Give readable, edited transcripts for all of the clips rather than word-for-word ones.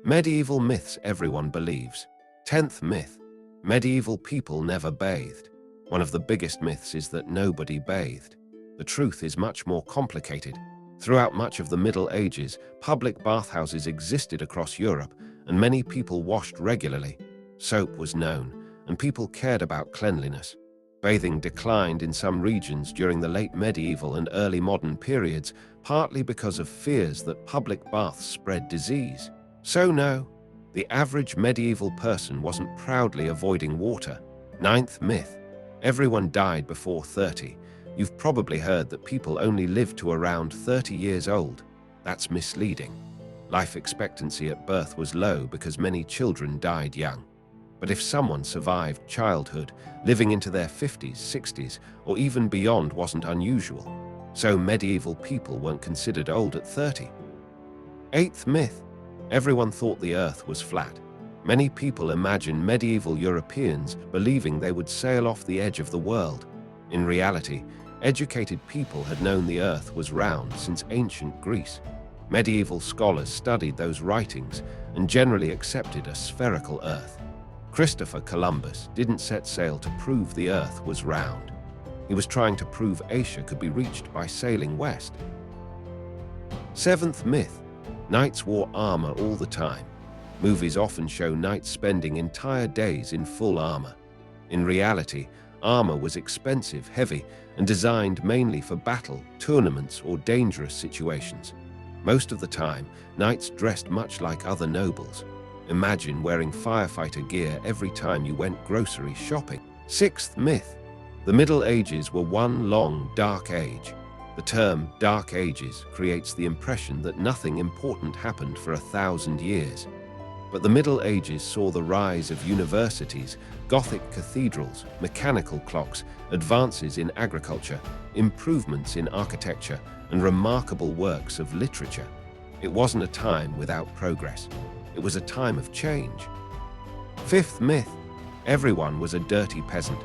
Medieval myths everyone believes. 10th myth. Medieval people never bathed. One of the biggest myths is that nobody bathed. The truth is much more complicated. Throughout much of the Middle Ages, public bathhouses existed across Europe, and many people washed regularly. Soap was known, and people cared about cleanliness. Bathing declined in some regions during the late medieval and early modern periods, partly because of fears that public baths spread disease. So no, the average medieval person wasn't proudly avoiding water. 9th myth. Everyone died before 30. You've probably heard that people only live to around 30 years old. That's misleading. Life expectancy at birth was low because many children died young. But if someone survived childhood, living into their 50s, 60s, or even beyond wasn't unusual. So medieval people weren't considered old at 30. 8th myth. Everyone thought the earth was flat. Many people imagine medieval Europeans believing they would sail off the edge of the world. In reality, educated people had known the earth was round since ancient Greece. Medieval scholars studied those writings and generally accepted a spherical earth. Christopher Columbus didn't set sail to prove the earth was round. He was trying to prove Asia could be reached by sailing west. 7th myth. Knights wore armor all the time. Movies often show knights spending entire days in full armor. In reality, armor was expensive, heavy, and designed mainly for battle, tournaments, or dangerous situations. Most of the time, knights dressed much like other nobles. Imagine wearing firefighter gear every time you went grocery shopping. 6th myth. The Middle Ages were one long, dark age. The term Dark Ages creates the impression that nothing important happened for 1,000 years. But the Middle Ages saw the rise of universities, Gothic cathedrals, mechanical clocks, advances in agriculture, improvements in architecture, and remarkable works of literature. It wasn't a time without progress. It was a time of change. 5th myth. Everyone was a dirty peasant.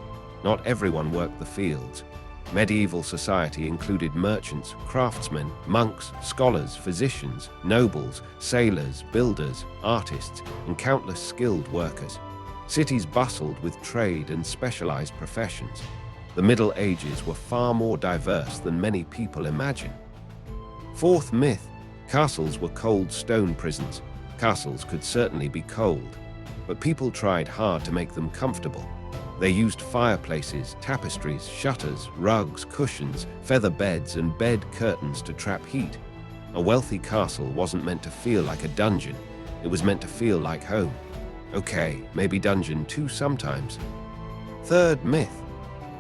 Not everyone worked the fields. Medieval society included merchants, craftsmen, monks, scholars, physicians, nobles, sailors, builders, artists, and countless skilled workers. Cities bustled with trade and specialized professions. The Middle Ages were far more diverse than many people imagine. 4th myth. Castles were cold stone prisons. Castles could certainly be cold, but people tried hard to make them comfortable. They used fireplaces, tapestries, shutters, rugs, cushions, feather beds, and bed curtains to trap heat. A wealthy castle wasn't meant to feel like a dungeon. It was meant to feel like home. Okay, maybe dungeon too sometimes. 3rd myth.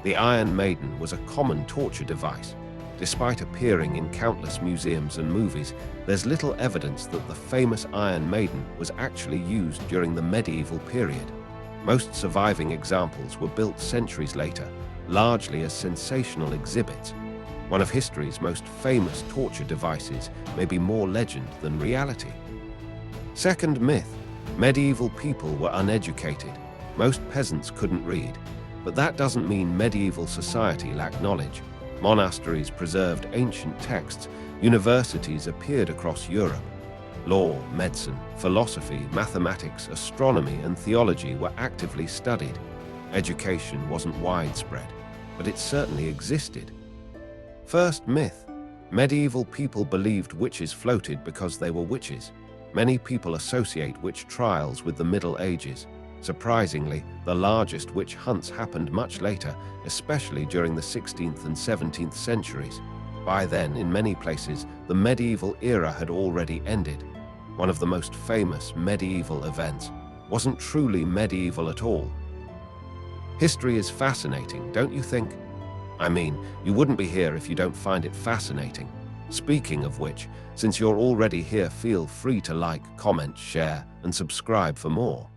The Iron Maiden was a common torture device. Despite appearing in countless museums and movies, there's little evidence that the famous Iron Maiden was actually used during the medieval period. Most surviving examples were built centuries later, largely as sensational exhibits. One of history's most famous torture devices may be more legend than reality. 2nd myth. Medieval people were uneducated. Most peasants couldn't read, but that doesn't mean medieval society lacked knowledge. Monasteries preserved ancient texts. Universities appeared across Europe. Law, medicine, philosophy, mathematics, astronomy, and theology were actively studied. Education wasn't widespread, but it certainly existed. 1st myth. Medieval people believed witches floated because they were witches. Many people associate witch trials with the Middle Ages. Surprisingly, the largest witch hunts happened much later, especially during the 16th and 17th centuries. By then, in many places, the medieval era had already ended. One of the most famous medieval events wasn't truly medieval at all. History is fascinating, don't you think? I mean, you wouldn't be here if you don't find it fascinating. Speaking of which, since you're already here, feel free to like, comment, share, and subscribe for more.